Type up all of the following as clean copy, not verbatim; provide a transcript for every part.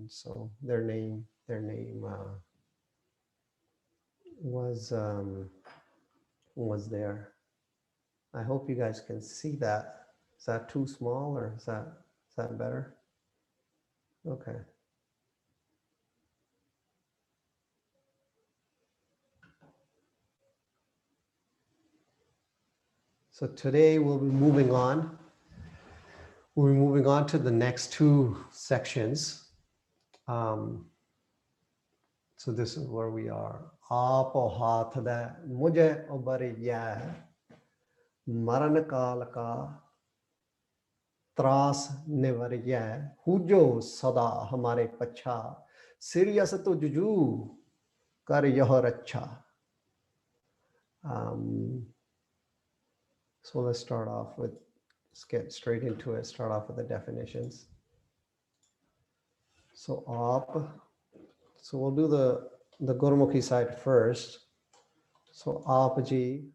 So their name was there. I hope you guys can see that. Is that too small, or is that better? Okay. So today we'll be moving on. We'll be moving on to the next two sections. So this is where we are. Aap haath da mujhe ubariya maran kaal ka त्रास निवरिया हुजो सदा हमारे पच्छा serious तो जुजू कर यह रच्छा. So let's start off with, let's get straight into it. Start off with the definitions. So aap, so we'll do the Gurmukhi side first. So aap ji,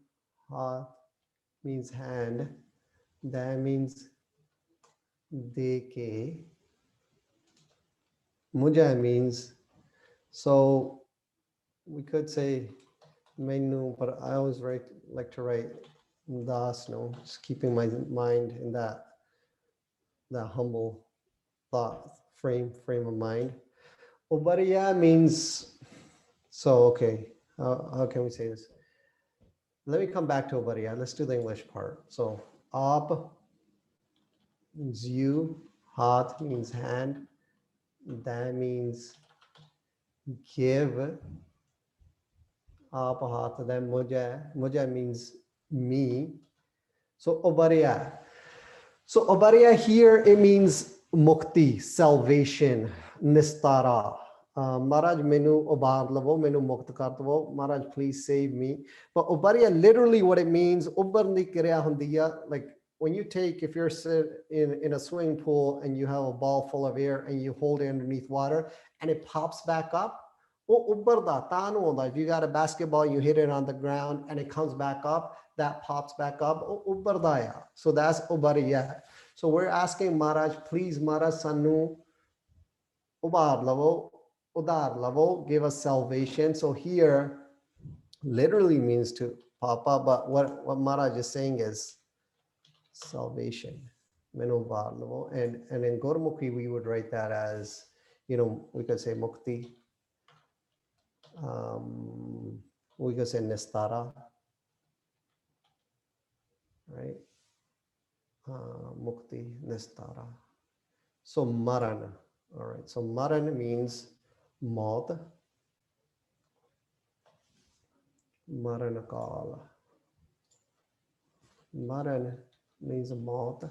haath means hand, that means deke, mujha means, so we could say menu, but I always like to write das, no, just keeping my mind in that humble thought frame of mind. Ubariya means, so okay, how can we say this? Let me come back to Ubariya. Let's do the English part. So aap means you, haath means hand, that means give, aap haath, then mujha means me. So Ubariya. So Ubariya here, it means mukti, salvation, nistara. Maharaj, menu ubar lavo, menu mukt kar davo. Maharaj, please save me. But Ubariya, literally what it means, ubar ni kriya hundiya, like when you take, if you're in a swimming pool and you have a ball full of air and you hold it underneath water and it pops back up, if you got a basketball, you hit it on the ground and it comes back up, that pops back up. So that's Ubariya. So we're asking Maharaj, please Maharaj Sanu Ubar Lavo, Udar Lavo, give us salvation. So here literally means to pop up, but what Maharaj is saying is salvation. And in Gurmukhi, we would write that as, we could say Mukti. We could say Nistara, right? Mukti, Nistara. So Maran, all right. So Maran means maut. Maran kal. Maran means maut.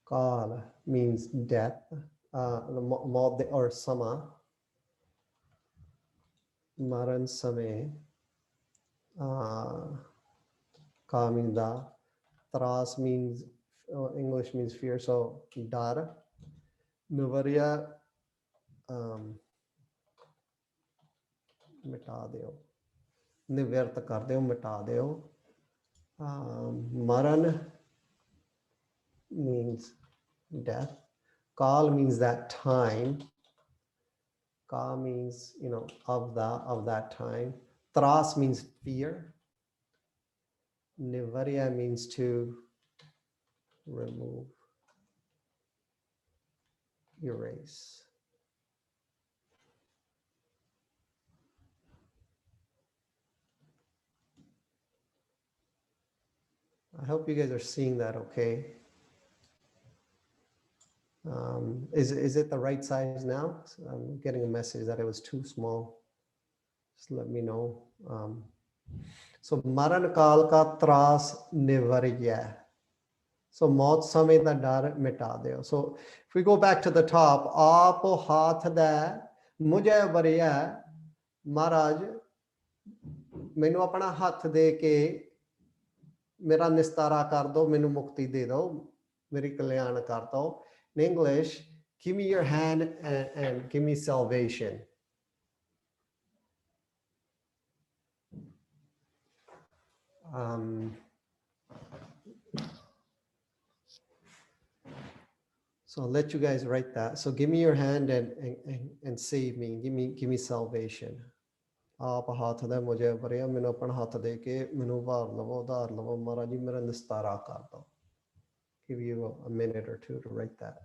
Kal means death. Maut or sama. Maran samay. Ka means da. Tras means, English means fear, so dar. Nuvariya, mita deo. Nivyarth kar deo, mita deo. Maran means death. Kal means that time. Ka means, of that time. Tras means fear. Nivarya means to remove, erase. I hope you guys are seeing that okay. Is it the right size now? So I'm getting a message that it was too small. Just let me know. So maran kal ka tras nivarya. So maut samay da dar mita deo. So if we go back to the top, aap haath da mujhe variya, Maharaj, मैनू अपना हाथ दे के मेरा निस्तारा कर दो, मैनू मुक्ति दे दो, मेरी कल्याण कर दो. In English, give me your hand and give me salvation. So I'll let you guys write that. So give me your hand and save me. Give me salvation. आप हाथ दे मुझे भरिया मैंने अपना हाथ दे के मैंने उधार लवो महाराज जी मेरा निस्तारा कर दो. Give you a minute or two to write that.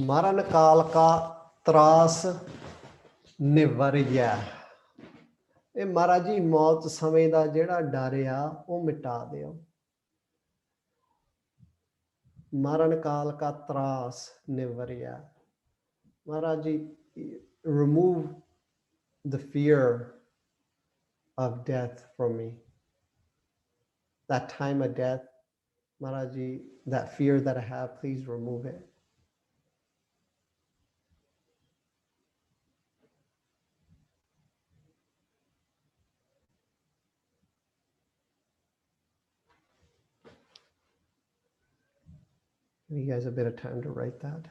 मरण काल का त्रास निवर गया. ਇਹ ਮਹਾਰਾਜ ਜੀ ਮੌਤ ਸਮੇਂ ਦਾ ਜਿਹੜਾ ਡਰ ਆ ਉਹ ਮਿਟਾ ਦਿਓ. ਮਰਨ ਕਾਲ ਕਾ ਤਰਾਸ ਨਿਵਰਿਆ. Maharaj ji remove the fear of death from me. That time of death, Maharaj ji, that fear that I have, please remove it. Give you guys a bit of time to write that.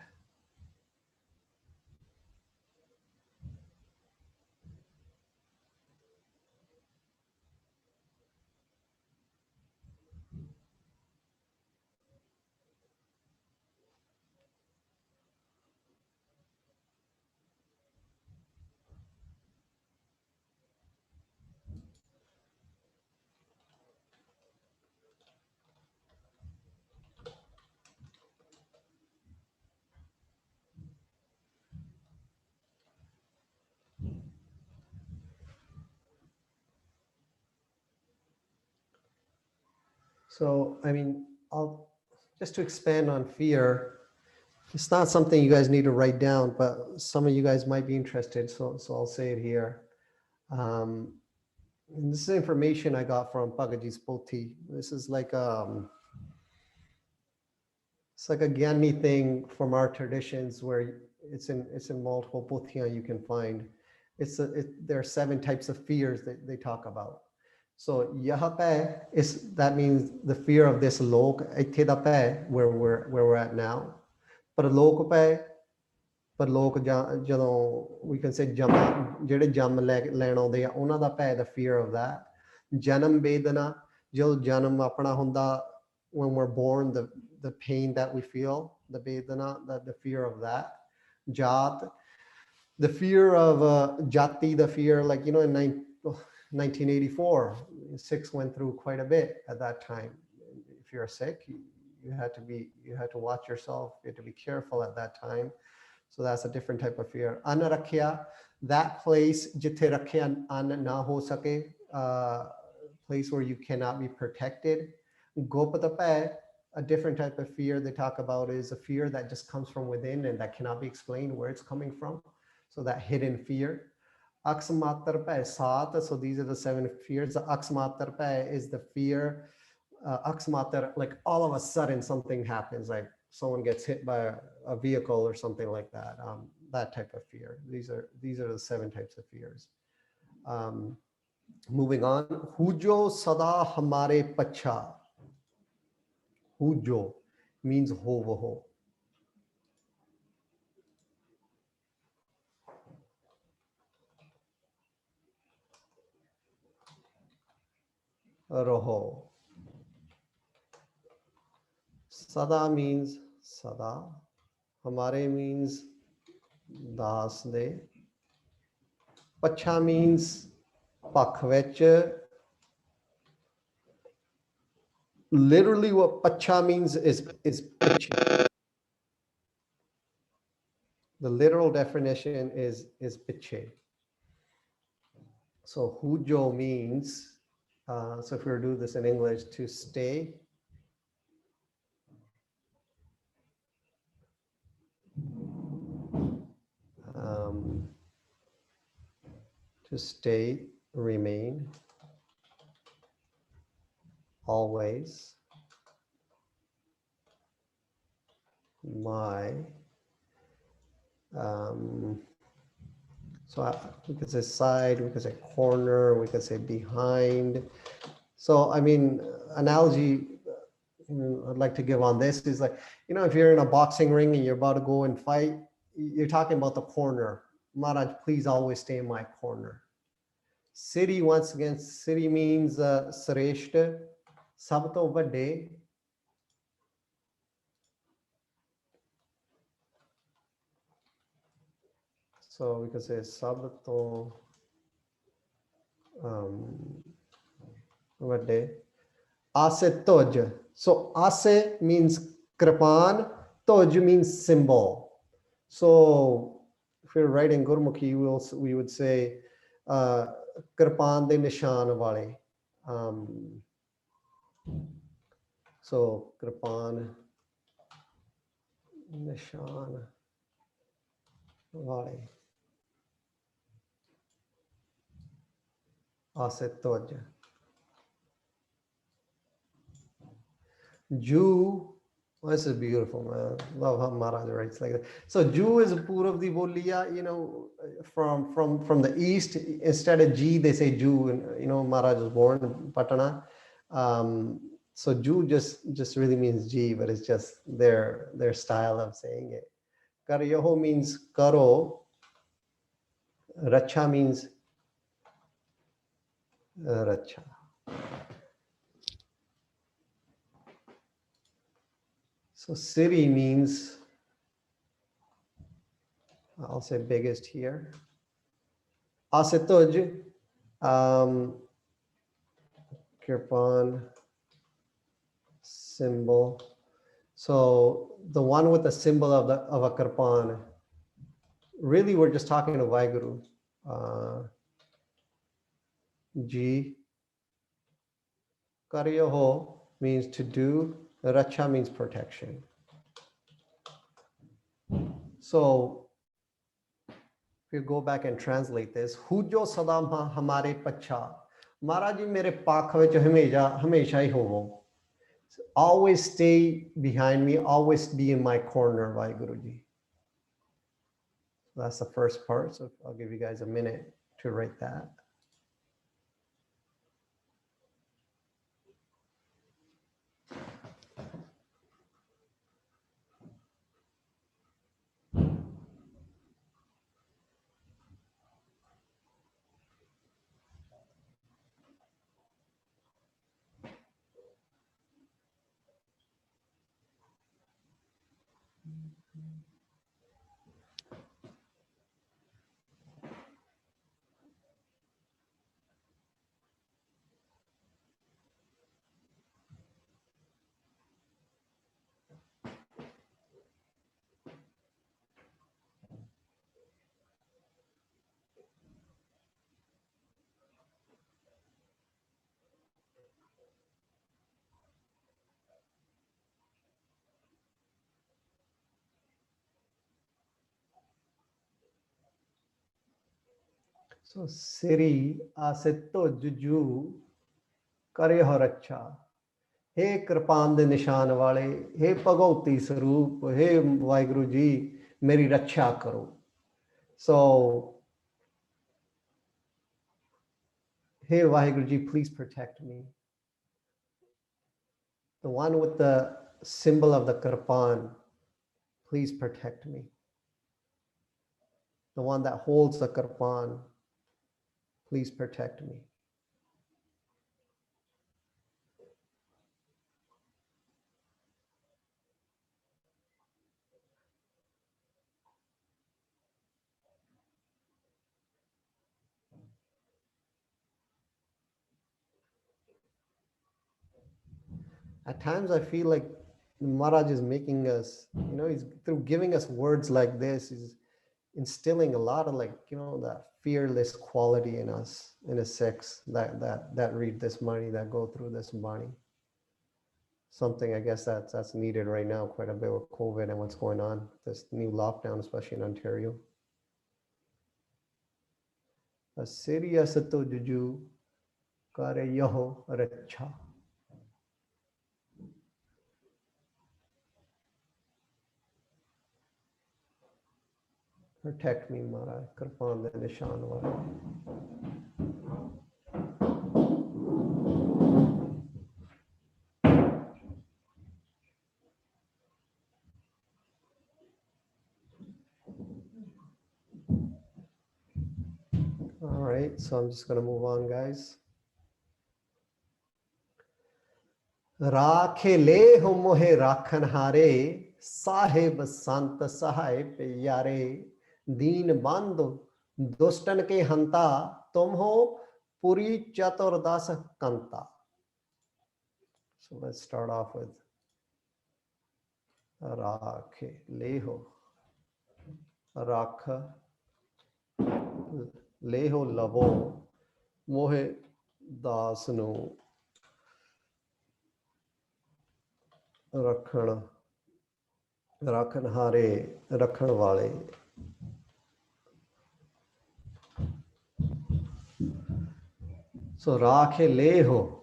So, I mean, just to expand on fear, it's not something you guys need to write down, but some of you guys might be interested, so I'll say it here. And this is information I got from Pagaji's Poti. This is like it's like a Gyani thing from our traditions where it's in multiple Potiyan you can find. There are 7 types of fears that they talk about. So yahape is, that means the fear of this lok, where we're at now. But lok ਜਦੋਂ we can say ਜਿਹੜੇ ਜੰਮ ਲੈਣ ਆਉਂਦੇ ਆ ਉਹਨਾਂ ਦਾ ਭੈ, the fear of that. ਜਨਮ ਵੇਦਨਾ, ਜਦੋਂ ਜਨਮ ਆਪਣਾ ਹੁੰਦਾ, when we're born, the pain that we feel, the vedana, the fear of that. Jat, the fear of jati, the fear, like, you know, in 1984, 6 went through quite a bit at that time. If you're sick, you had to watch yourself, you had to be careful at that time. So that's a different type of fear. Anarakya, that place, jithe rakhya an na ho sake, place where you cannot be protected. Gopatape, a different type of fear they talk about is a fear that just comes from within and that cannot be explained where it's coming from. So that hidden fear. Aksamatarpa, Sat, so these are the 7 fears. The Aksamatarpa is the fear. Aksamatar, like all of a sudden something happens, like someone gets hit by a vehicle or something like that. That type of fear. These are the 7 types of fears. Moving on. Hujo sada hamare pacha. Hujo means ho. Roho. Sada means sada. Hamare means das de. Pacha means pakh vich. Literally what pacha means is piche. The literal definition is piche. So hujo means, so if we were to do this in English, to stay. to stay, remain, always, my, we could say side, we could say corner, we could say behind. So, I mean, analogy I'd like to give on this is like, you know, if you're in a boxing ring and you're about to go and fight, you're talking about the corner. Maharaj, please always stay in my corner. City, once again, city means Sareshta, sab to vade. So we could say sab to vade. Ase toj. So ase means kripan, toj means symbol. So if you're writing Gurmukhi, we would say kripan de nishan wale. So kripan nishan wale. Ase toj. Jew, oh, this is beautiful, man. Love how Maharaj writes like that. So Jew is Purav Divoliya, you know, from the east. Instead of G, they say Jew, and you know, Maharaj was born in Patana. So Jew just really means G, but it's just their style of saying it. Karyoho means karo. Racha means racha. So city means, I'll say biggest here. Asetoj, Kirpan, symbol. So the one with the symbol of a Kirpan, really we're just talking to Vaiguru. G. Karyoho means to do, Racha means protection. So if you go back and translate this, Hujo Sadam Hamare Pacha, Maharaji mere pakh vich hamesha hi hovo. Always stay behind me, always be in my corner, Vaiguruji. That's the first part, so I'll give you guys a minute to write that. So Siri Asetto Juju Kare Horacha. Hey Kripan de Nishan Wale, Hey Pagoti Sarup, Hey Vaiguruji, Meri Racha Karo. So, hey Vaiguruji, please protect me. The one with the symbol of the Kripan, please protect me. The one that holds the Kripan, please protect me. At times I feel like Maharaj is making us, you know, he's through giving us words like this, he's instilling a lot of, like, you know, that fearless quality in us, in a Sikhs that read this Bani, that go through this Bani. Something I guess that's needed right now quite a bit with COVID and what's going on, this new lockdown, especially in Ontario. serious to juju kare yaho racha. Protect me, Maharaj. Kirpan de nishan wale. All right, so I'm just going to move on, guys. Rakhe le ho mohe rakhan hare, sahib sant sahai pyare, deen bandhu dustan ke hanta, tum ho puri chaturdas kanta. So let's start off with Rakhe leho. Rakha leho lavo mohe das nu rakhan rakhan hare rakhan wale. So rakhe leho.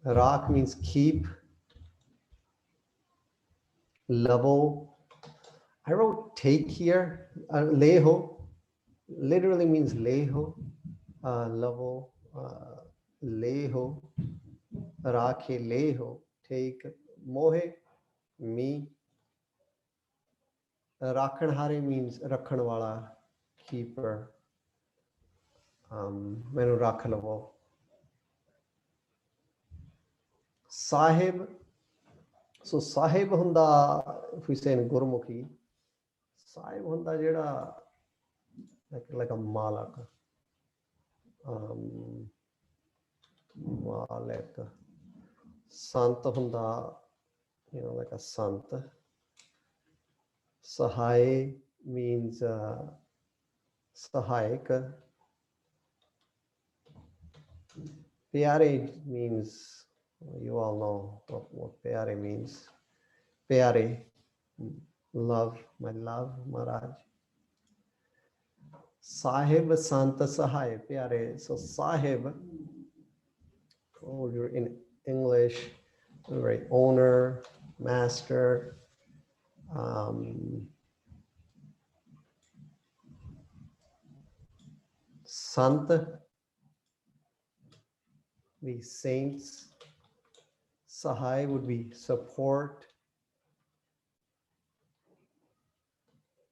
Rak means keep. Lavo. I wrote take here. Leho literally means leho. Lavo. Leho. Rakhe leho. Take. Mohe. Me. Rakhan hare means rakhan wala. Keeper. Menu rakh lavo. Sahib. So Sahib hunda, if we say in Gurmukhi, Sahib hunda jeda like a malak. Malik. Sant hunda, like a sant. Sahai means sahayak. Pyare means, you all know what pyare means. Pyare, love, my love, Maharaj. Sahib, Sant, Sahai, pyare. So Sahib, you're in English, right? Owner, master. Sant, the saints. Sahai would be support.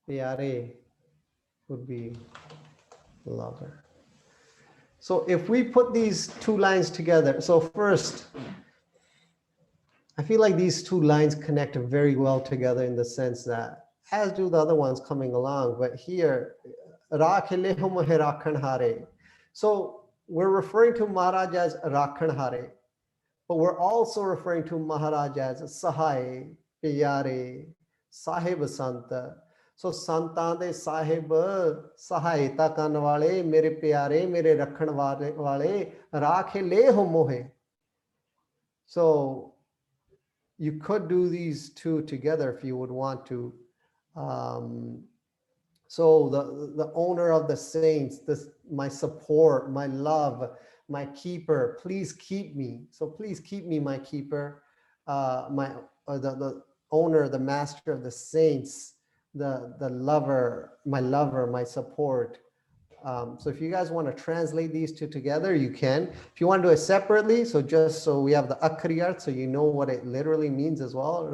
Pyare would be lover. So if we put these two lines together, so first, I feel like these two lines connect very well together in the sense that, as do the other ones coming along, but here, Rakhan Hare. So we're referring to Maharaj as Rakhan Hare, but we're also referring to Maharaj as Sahai, Pyare, Sahib Santa. So Santan de Sahib, Sahayata kan wale, mere pyare, mere rakhan wale, rakhe leho mohe. So you could do these two together if you would want to. So the owner of the saints, my support, my love, my keeper, please keep me. So please keep me, my keeper, the owner, the master of the saints, the lover, my support. So if you guys want to translate these two together, you can. If you want to do it separately, so just so we have the akriyat, so you know what it literally means as well.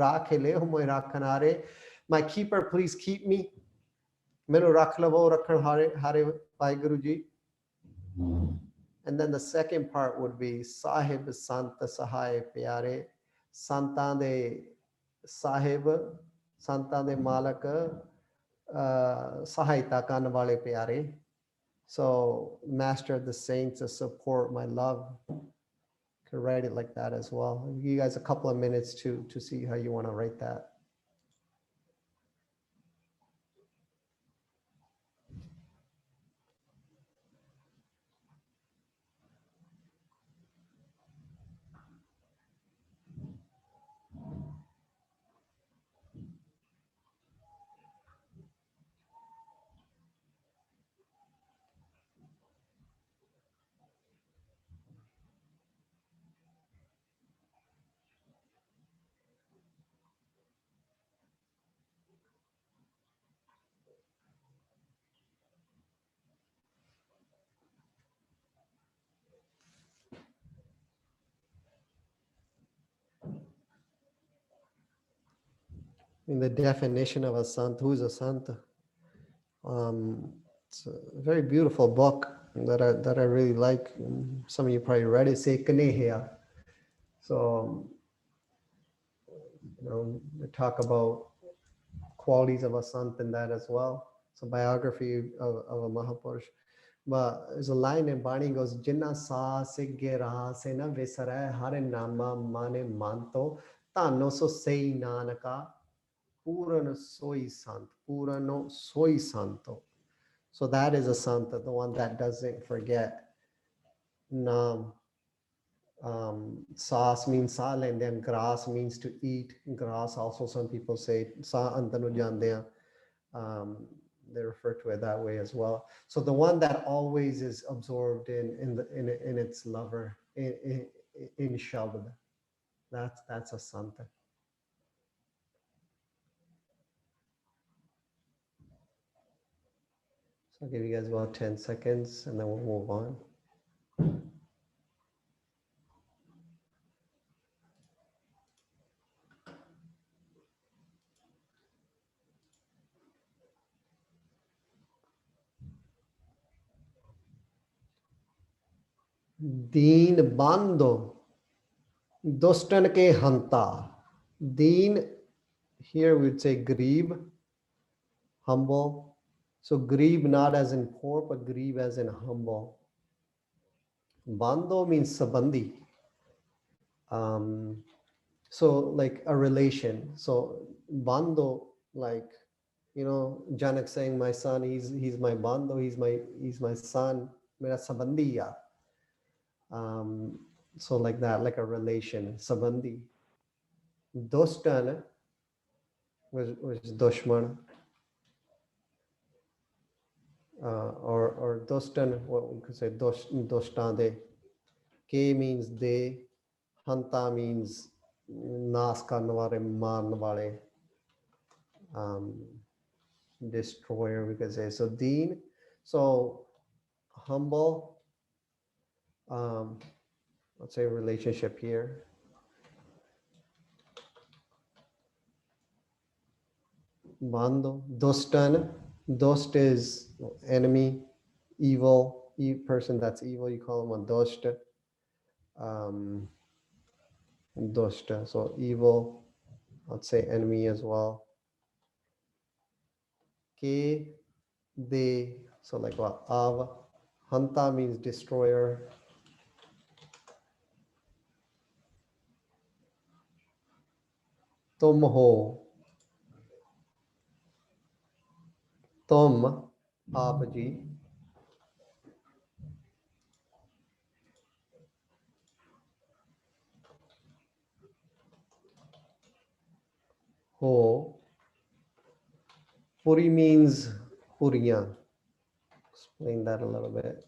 My keeper, please keep me. Menu rakh lavo rakhan hare Bhai Guruji. And then the second part would be Sahib Santa Sahai Pyare. Santan de Sahib, Santan de Malaka, Sahayata kan wale pyare. So master of the saints, to support, my love. Could write it like that as well. I'll give you guys a couple of minutes to see how you want to write that. In the definition of a sant, who's a sant? It's a very beautiful book that I really like. Some of you probably read it. Say Kaneha. So they talk about qualities of a sant in that as well. It's a biography of a Mahapurush. But there's a line in Bani goes, Jinna sa sigera sena visara hare nama mane manto tano so sei nanaka purana soi sant purano soi santo. So that is a santa, the one that doesn't forget nam. Sas means sal, and then grass means to eat. Grass also, some people say sa antanu jandya. They refer to it that way as well. So the one that always is absorbed in its lover, in Shabd, that's a santa. So I'll give you guys about 10 seconds and then we'll move on. Deen bando, dostan ke hanta. Deen, here we'd say greeb, humble. So greeb not as in poor, but greeb as in humble. Bando means sabandi. So like a relation. So bando, like, Janak saying, my son, he's my bando, he's my son, mera sabandi ya. So like that, like a relation, sabandi. Dostan was dushman, or dostan, what we could say, dostande. K means they, hanta means nas karne wale, marne wale, destroyer, we could say. So deen, so humble, let's say relationship here. Bando, dostan, dost is enemy, evil, person that's evil, you call him a dosta. Dosta, so evil, let's say enemy as well. Ke, they, so like what? Av, hanta means destroyer. Tum ho, tum, aap ji. Ho, puri means puriyan. Explain that a little bit.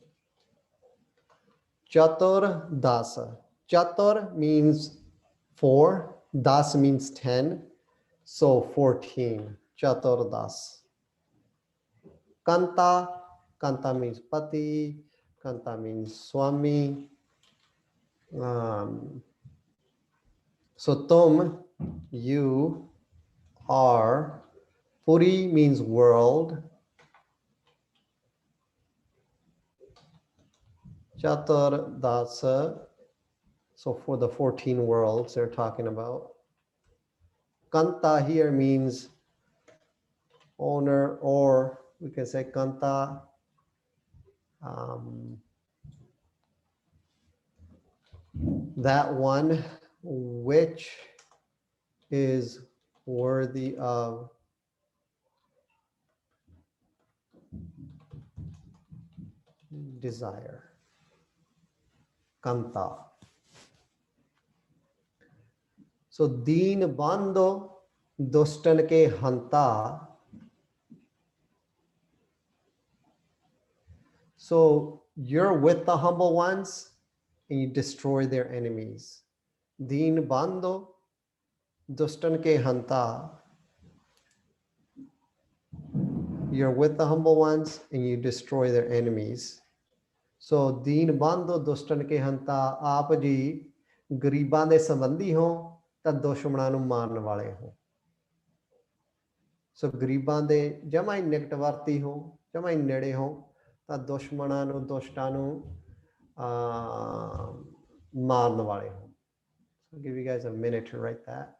Chatur dasa. Chatur means 4. Das means 10. So 14. Chatur das. Kanta. Kanta means pati. Kanta means swami. So tum, you are. Puri means world. Chatur dasa. So for the 14 worlds they're talking about. Kanta here means owner, or we can say Kanta. That one which is worthy of desire. Kanta. So deen bando dostan ke hanta. So you're with the humble ones and you destroy their enemies. Deen bando dostan ke hanta. You're with the humble ones and you destroy their enemies. So deen bando dostan ke hanta, aap ji ਗਰੀਬਾਂ ਦੇ ਸੰਬੰਧੀ ਹੋ ਤਾਂ ਦੁਸ਼ਮਣਾਂ ਨੂੰ ਮਾਰਨ ਵਾਲੇ ਹੋ. ਸੋ ਗਰੀਬਾਂ ਦੇ ਜਮਾ ਹੀ ਨਿਕਟਵਰਤੀ ਹੋ, ਜਮਾ ਹੀ ਨੇੜੇ ਹੋ, ਤਾਂ ਦੁਸ਼ਮਣਾਂ ਨੂੰ, ਦੁਸ਼ਟਾਂ ਨੂੰ ਮਾਰਨ ਵਾਲੇ ਹੋ. So I'll give you guys a minute to write that.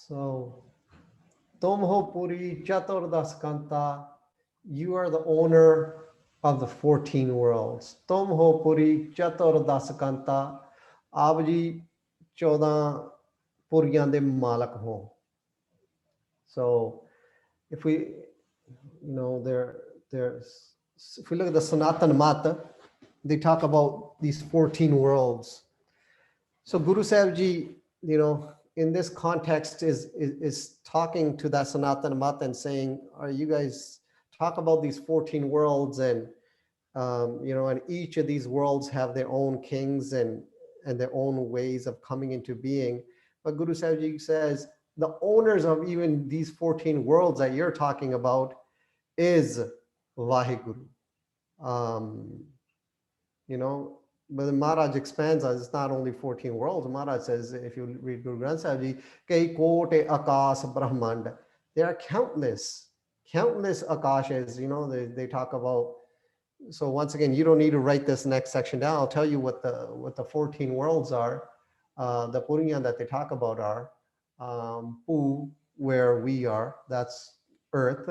So, Tum ho puri chaturdas kanta. You are the owner of the 14 worlds. Tum ho puri chaturdas kanta. ਆਪ ਜੀ 14 ਪੁਰੀਆਂ ਦੇ ਮਾਲਕ ਹੋ. So if we, you know, if we look at the Sanatan Mata, they talk about these 14 worlds. So Guru Sahib Ji, you know, in this context is talking to that Sanatan Mata and saying, are you guys talk about these 14 worlds, and you know, and each of these worlds have their own kings and their own ways of coming into being. But Guru Sahib Ji says the owners of even these 14 worlds that you're talking about is Vaheguru. You know, but Maharaj expands on, it's not only 14 worlds. Maharaj says, if you read Guru Granth Sahib Ji, Kai Kote Akas Brahmand, there are countless Akashas, you know, they talk about. So once again, you don't need to write this next section down. I'll tell you what the 14 worlds are. The Puriyan that they talk about are Pu, where we are, that's earth,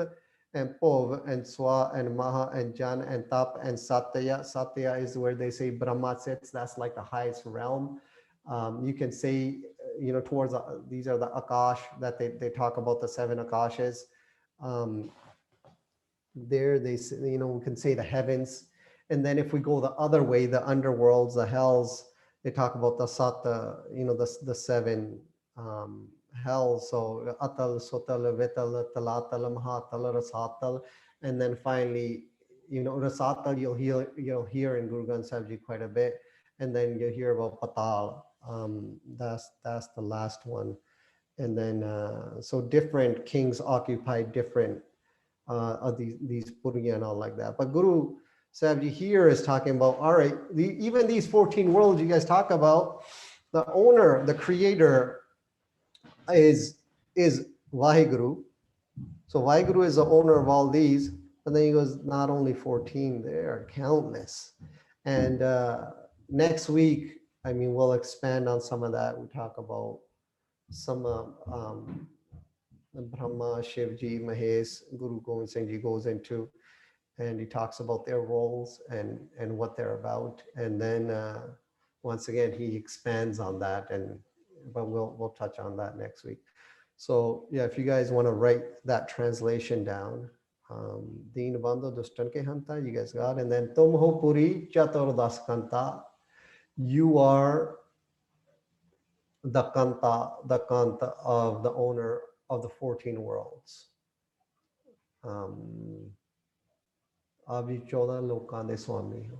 and Pov, and Swa, and Maha, and Jan, and Tap, and Satya. Satya is where they say Brahma sits. That's like the highest realm. You can say, you know, towards these are the Akash that they talk about, the 7 Akashas. There they say, you know, we can say the heavens. And then if we go the other way, the underworlds, the hells, they talk about the Sata, you know, the 7 hells. So Atal, Sotal, Vital, Talatal, Mahatal, Rasatal. And then finally, you know, Rasatal you'll hear in Guru Granth Sahib Ji quite a bit. And then you hear about Patal. That's the last one. And then so different kings occupy different of these Puriya and all like that. But Guru Sahib Ji here is talking about, all right, even these 14 worlds you guys talk about, the owner, the creator is Vaheguru. So Vaheguru is the owner of all these. And then he goes, not only 14, they are countless. And next week, I mean, we'll expand on some of that. We talk about some Brahma, Shivji, Mahesh, Guru Gobind Singh Ji goes into, and he talks about their roles and what they're about. And then once again, he expands on that, but we'll touch on that next week. So yeah, if you guys want to write that translation down, Deen Bandho Dustan Ke Hanta, you guys got, and then Tum ho Puri Chaturdas Kanta, you are the Kanta of the owner of the 14 worlds. ਆਪ ਜੀ 14 ਲੋਕਾਂ ਦੇ ਸਵਾਮੀ ਹੋ.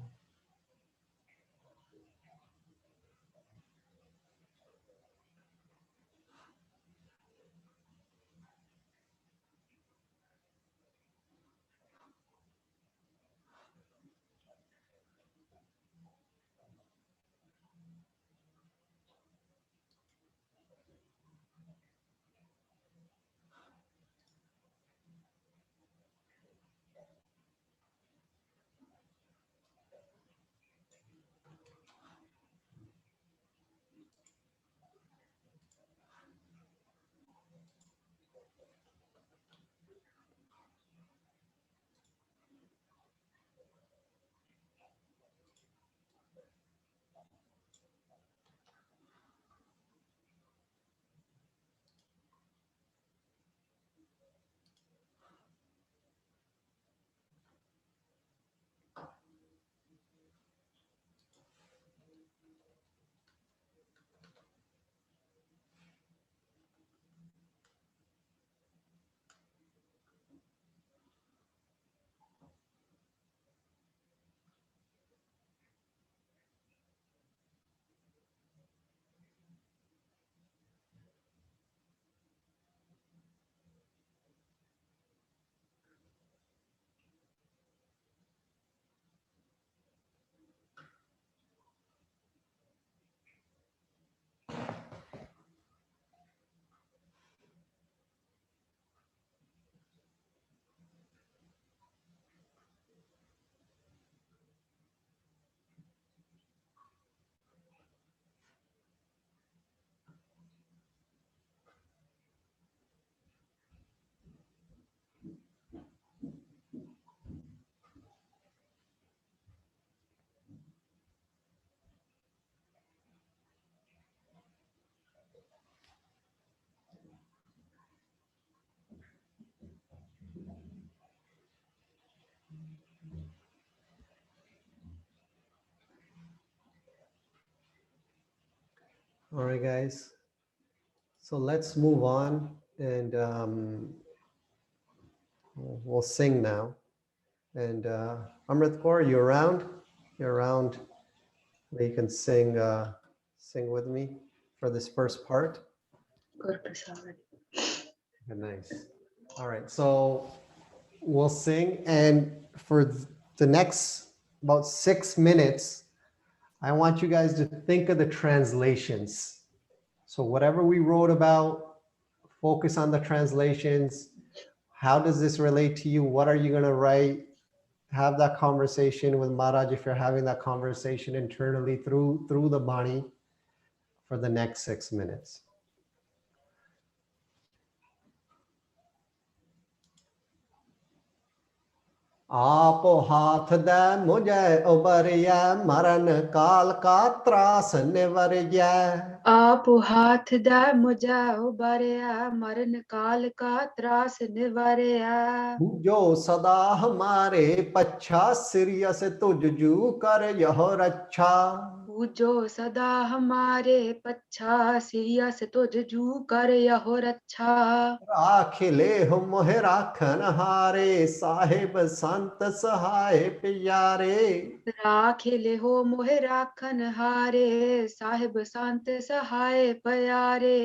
All right, guys. So let's move on, and we'll sing now. And Amrit Kaur, you around? You're around. You can sing with me for this first part. Gurprsaadhe. Nice. All right, so we'll sing, and for the next about 6 minutes, I want you guys to think of the translations. So whatever we wrote about, focus on the translations. How does this relate to you? What are you going to write? Have that conversation with Maharaj if you're having that conversation internally through the Bani for the next 6 minutes. आपो हाथ दे मुझे उबरिया मरण काल का त्रास निवरिया आप हाथ दे मुझे उबारिया मरण काल का त्रास निवारिया जो सदा हमारे पच्छा सिरिया से तुझ जू कर यह रक्षा जो सदा हमारे पच्छा सिरिया से तुझ जू कर यहो रक्षा राखिले हो मोहे राखन हारे साहिब संत सहाय प्यारे राखिले हो मोहे राखन हारे साहिब संत सहाय प्यारे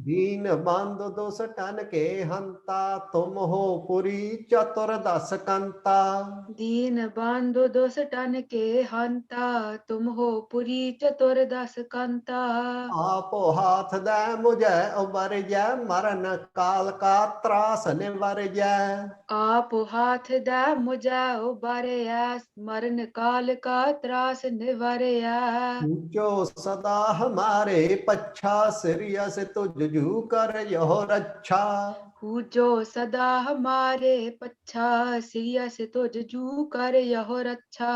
दीन बंधु दोष टन के हंता तुम हो पुरी चतुर दस कंता दीन बांधो दोष टन के हंता तुम हो पुरी चतुर दस कंता आपो हाथ दे मुझे उबर जय मरण काल का त्रास निवर जय आप हाथ दे मुझे उबारिया मरण काल का त्रास निवारिया जो सदा हमारे पच्छा सिरिया से तुझ जू कर यह रक्षा जो सदा हमारे पच्छा सिरिया से तुझ जू कर यहो रक्षा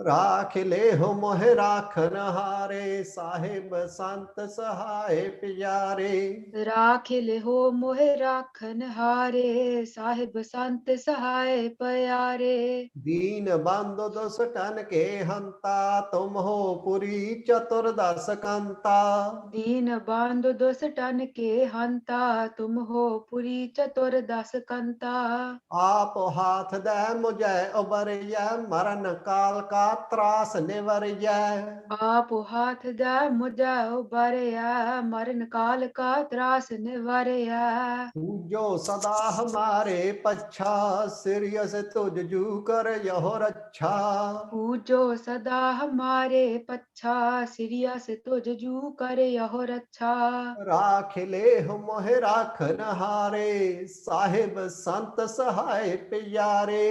राख ले हो मोहे राखन हारे साहिब संत सहाय प्यारे राखिल हो मोहे राखन हारे साहिब संत सहाय प्यारे दीन बंधु दुस टन के हंता तुम हो पुरी चतुर्दश कंता दीन बांधो दोष टन के हंता तुम हो पुरी चतुर दस कंता आप हाथ दे मुझे उबरिया मरण काल का त्रास निवरिया आप हाथ दे मुझे उबारिया मरण काल का त्रास निवारिया जो सदा हमारे पच्छा सिरिया से तुझ जू कर यह रक्षा जो सदा हमारे पच्छा सिरिया से तुझ जू कर यहो रक्षा राख ले हो मोहे राखन हारे साहिब संत सहाय प्यारे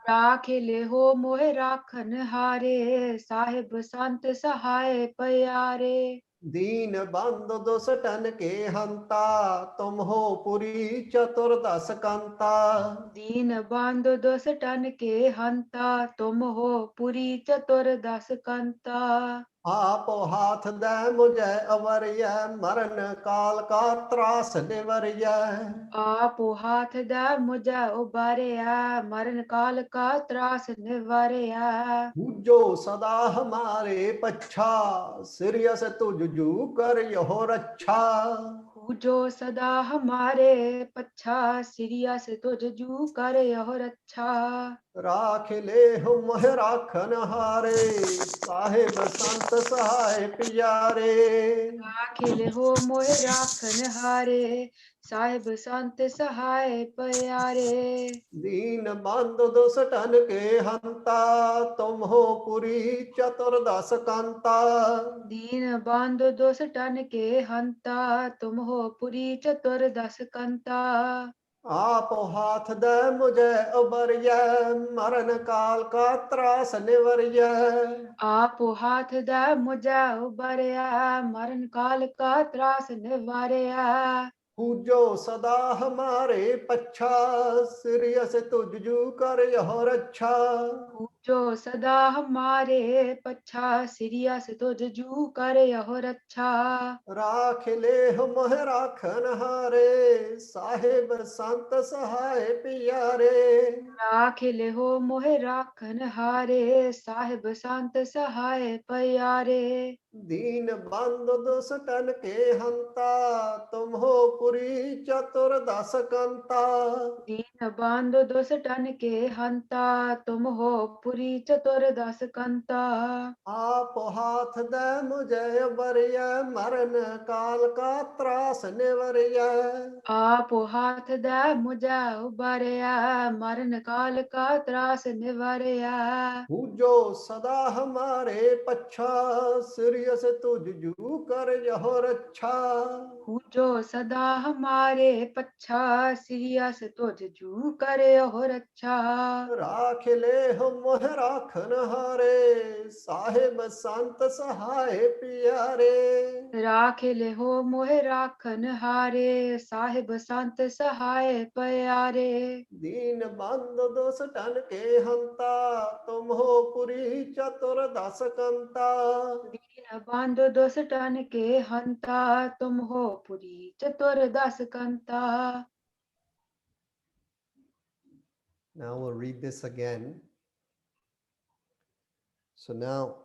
राखिले हो मोहे राखन हारे साहिब संत सहाय प्यारे दीन बंधु दुस टन के हंता तुम हो पुरी चतुर्दश कंता दीन बांधो दोष टन के हंता तुम हो पुरी चतुर दस कंता आप हाथ दे मुझे अवरिया मरण काल का त्रास निवरिया आप हाथ दे मुझे उबारिया मरण काल का त्रास निवारिया जो सदा हमारे पच्छा सिरिया से तुझ जू कर यहो रक्षा जो सदा हमारे पच्छा सिरिया से तुझ जू कर यहो रक्षा राख ले हो मोह राखन हारे साहिब संत सहाय प्यारे राखिल हो मोहे राखन हारे साहिब संत सहाय प्यारे दीन बंधु दुस टन के हंता तुम हो पुरी चतुर्दश कंता दीन बांधो दोष टन के हंता तुम हो पुरी चतुर दस कंता आप हाथ दे मुझे उबरिया मरण काल का त्रास निवरिया आप हाथ दे मुझे उबारिया मरण काल का त्रास निवारिया पूजो सदा हमारे पच्छा, सिरियस तुझजू कर यह रक्षा। पूजो सदा हमारे पच्छा, सिरियस तुझजू कर यहो रक्षा। राख ले मोह राखन हारे, साहेब संत सहाय प्यारे। राखिले हो मोहे राखन हारे, साहिब संत सहाय प्यारे। दीन बंधु दुष्टन के हंता, तुम हो पुरी चतुर दस कंता। दीन बांधो दुष्टन के हंता, तुम हो पुरी चतुर दस कंता। आप हाथ दे मुझे बरिया, मरण काल का त्रास निवरिया। आप हाथ दे मुझे उबारया, मरण काल का त्रास निवारया। पूजो सदा हमारे पच्छा, सिरियस तुझजू कर यह रक्षा। पूजो सदा हमारे पच्छा, सिरियस तुझजू करे हो रक्षा। राख ले मोह राखन हारे, साहेब संत सहाय प्यारे। राखिले हो मोहे राखन हारे, साहिब संत सहाय प्यारे। दीन बंधु दुष्टन के हंता, तुम हो पुरी चतुर दस कंता। दीन बांधो दुष्टन के हंता, तुम हो पुरी चतुर दस कंता। Now we'll read this again. So now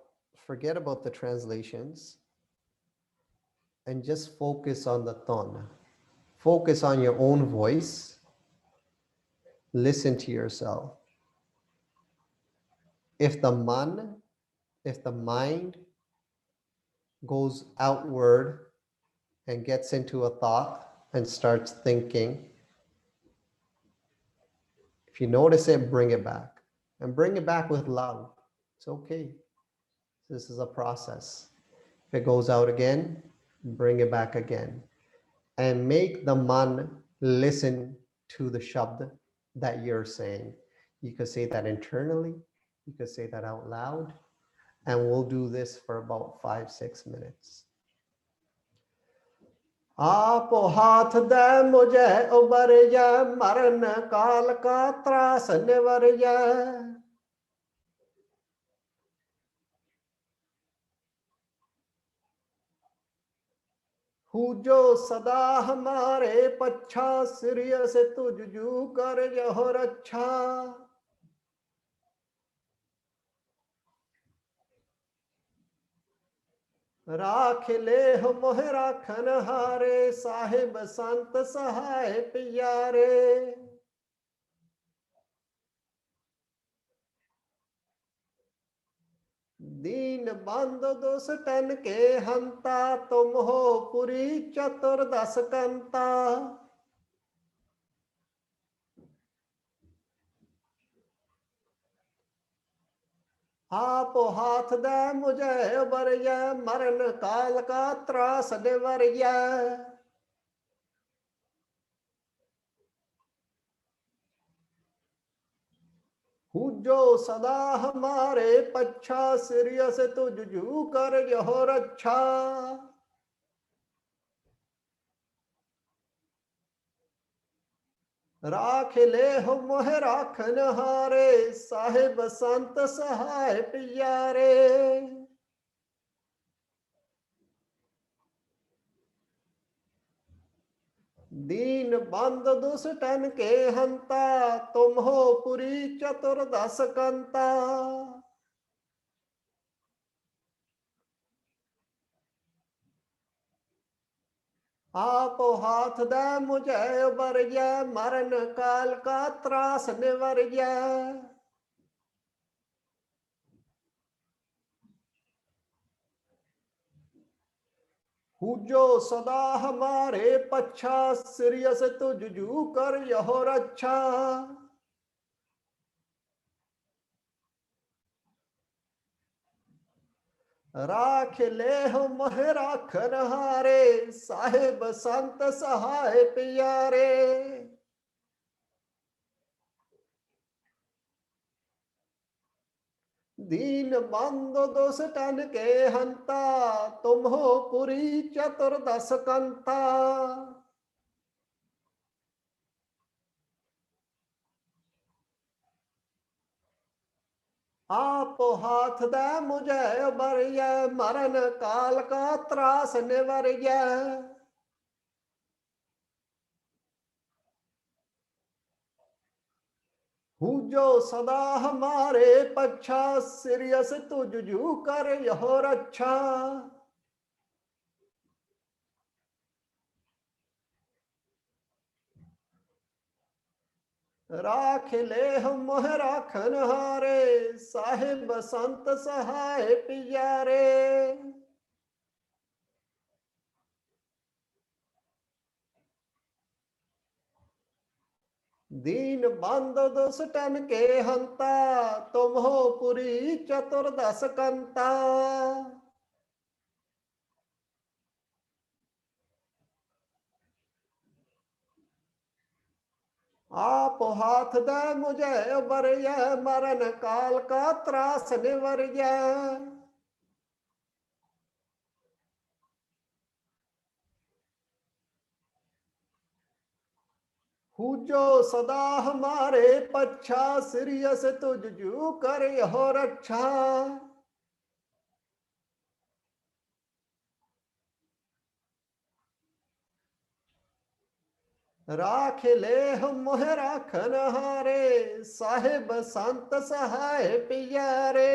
forget about the translations and just focus on the tone. Focus on your own voice. Listen to yourself. If the mind goes outward and gets into a thought and starts thinking, if you notice it, bring it back. And bring it back with love. It's okay. This is a process. If it goes out again, bring it back again. And make the man listen to the shabd that you're saying. You could say that internally, you could say that out loud, and we'll do this for about 5-6 minutes. आप हाथ दे मुझे उबरिया, मरण काल का त्रास निवरिया। पूजो सदा हमारे पच्छा, serious तुझजू कर यह रक्षा। राख ले मोह राखन हारे, साहिब संत सहाय प्यारे। दीन बंधु दुष्टन के हंता, तुम हो पुरी चतुर दस कंता। आप हाथ दे मुझे बरिया, मरण काल का त्रास निवरिया। पूजो सदा हमारे पच्छा, सिरियस तुझजू कर यह रक्षा। राख ले मोह राखन हारे, साहिब संत सहाय प्यारे। दीन बंधु दुष्टन के हंता, तुम हो पुरी चतुर दस कंता। आप हाथ दे मुझे बरिया, मरण काल का त्रास निवरिया। पूजो सदा हमारे पच्छा, सिरियस तुझजू कर यह रक्षा। राख ले मोह राखन हारे, साहेब संत सहाय प्यारे। दीन बंधु दुष्टन के हंता, तुम हो पुरी चतुर दस कंता। आपो हाथ दे मुझे उबरिया मरण काल का त्रास निवरिया हूँ जो सदा हमारे पच्छा सिरियस तुझू कर यह रक्षा राख ले हम मोह राखन हारे साहिब संत सहाय पियारे दीन बंद दुष्टन के हंता तुम हो पुरी चतुर्दश कंता आप हाथ दे मुझे उबरिया मरण काल का त्रास निवरिया हूँ जो सदा हमारे पच्छा सिरियस तुझू कर हो रक्षा राख ले हम मोह राखन हारे साहिब संत सहाय पियारे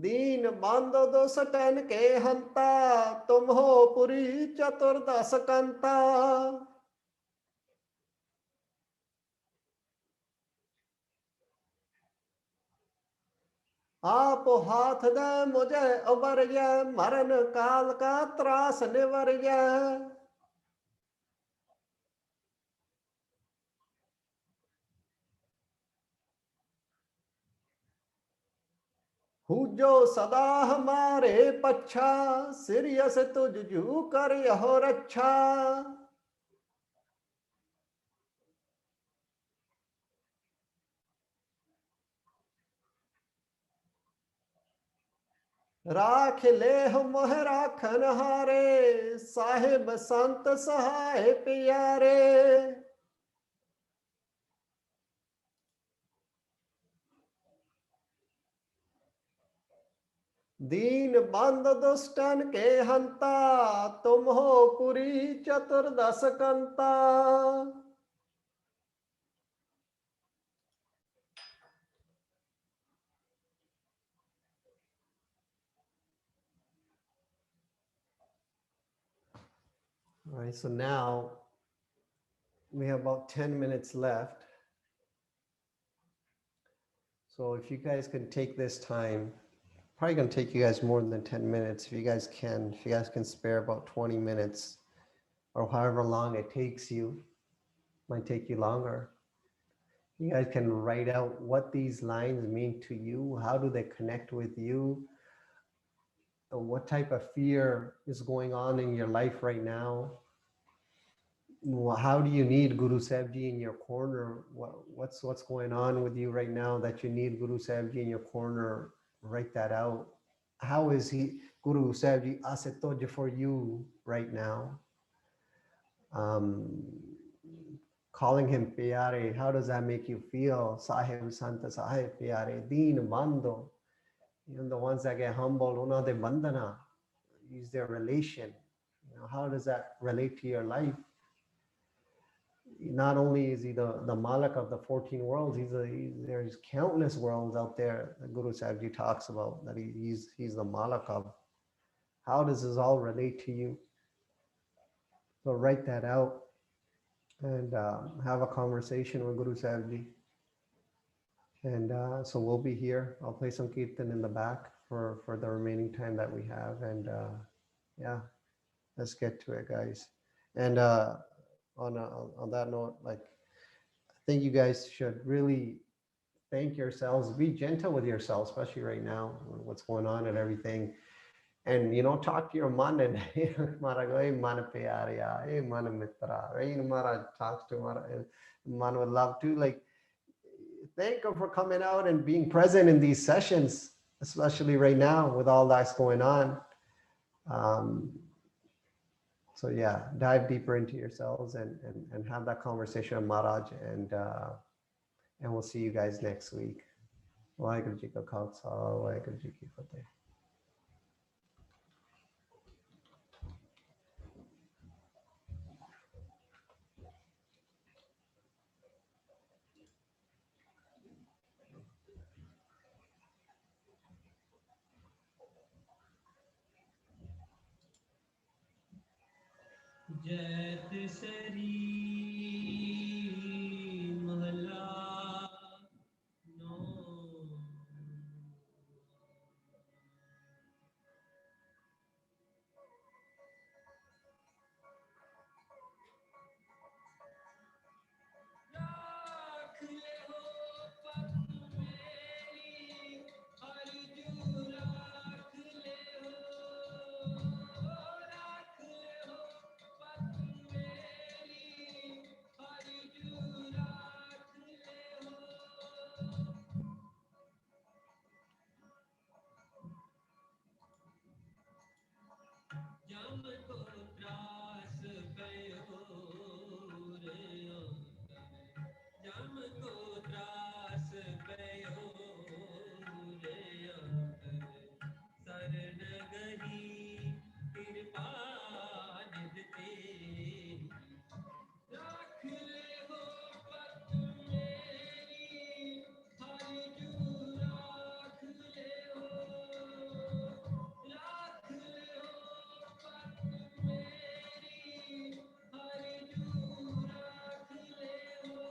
दीन बंद दुष्टन के हंता तुम हो पुरी चतुर्दश कंता आप हाथ दे मुझे उबरिया मरण काल का त्रास निवरिया हूँ जो सदा हमारे पच्छा सिरियस तुझू कर यहो रक्षा राख ले हम मोह राखन हारे साहिब संत सहाय पियारे दीन बंद दुष्टन के हंता तुम हो पुरी चतुर्दश कंता All right, so now we have about 10 minutes left. So if you guys can take this time, probably going to take you guys more than 10 minutes. If you guys can spare about 20 minutes or however long it takes you, might take you longer. You guys can write out what these lines mean to you. How do they connect with you? What type of fear is going on in your life right now? How do you need Guru Sahib Ji in your corner? What's going on with you right now that you need Guru Sahib Ji in your corner? Write that out. How is he Guru Sahib Ji Asitoj for you right now? Calling him Pyare, how does that make you feel? Sahib Santa Sahib Pyare, Deen Bando. The ones that get humbled, Una de Bandana, use their relation. How does that relate to your life? Not only is he the Malak of the 14 worlds, there's countless worlds out there that Guru Sahib Ji talks about that he's the Malak of. How does this all relate to you? So write that out and have a conversation with Guru Sahib Ji. And so we'll be here. I'll play some kirtan in the back for the remaining time that we have. And yeah, let's get to it, guys. And on that note, like, I think you guys should really thank yourselves, be gentle with yourselves, especially right now, what's going on and everything. And, talk to your man and man pyariya, man mitra, right? Mara talks to man with love too. Like, thank him for coming out and being present in these sessions, especially right now with all that's going on. So yeah, dive deeper into yourselves and have that conversation with Maharaj, and we'll see you guys next week. Waheguru Ji Ka Khalsa, Waheguru Ji Ki Fateh. जैत सरी महला no राख ले हो पग मेरी अर्जू राख ले हो राख ले हो पग मेरी अर्जू राख ले हो जम को त्रास पयो रे जम को त्रास पयो रे शरण गही कृपा निध तेरी राख ले हो पग मेरी हरि जू राख ले हो राख ले हो पग मेरी हरि जू राख ले हो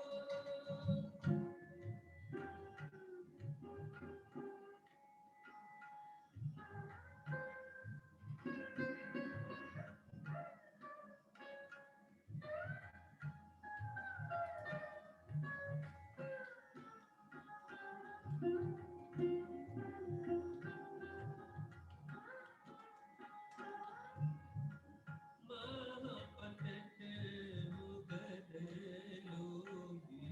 महापतित मुगध लोभी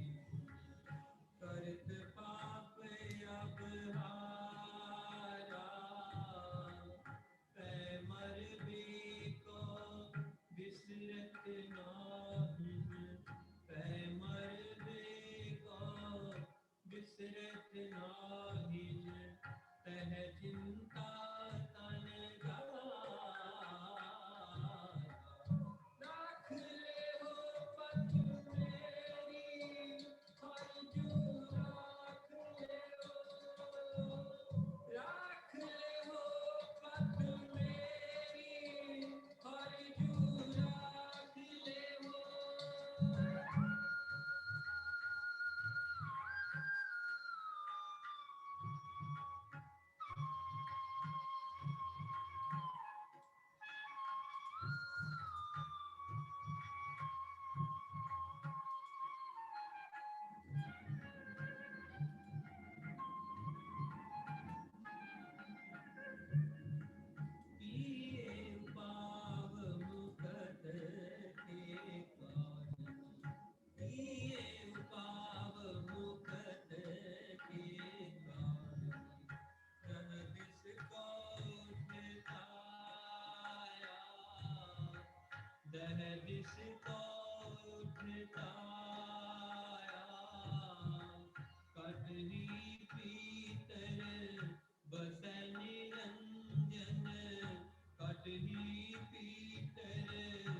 करत पाप अब हारा पै मर भी को बिसरत नाही पै मर भी को बिसरत नाही तह चिंता तन गारा राख ले हो पग मेरी हरि जू राख ले हो राख ले हो पग मेरी हरि जू राख ले हो पिए पाव मुकत के कारण पिए पाव मुकत के कारण रह दिस को उठताया दह दिस को उठताया कटनी पीतर बसन निरंजन कटनी पीतर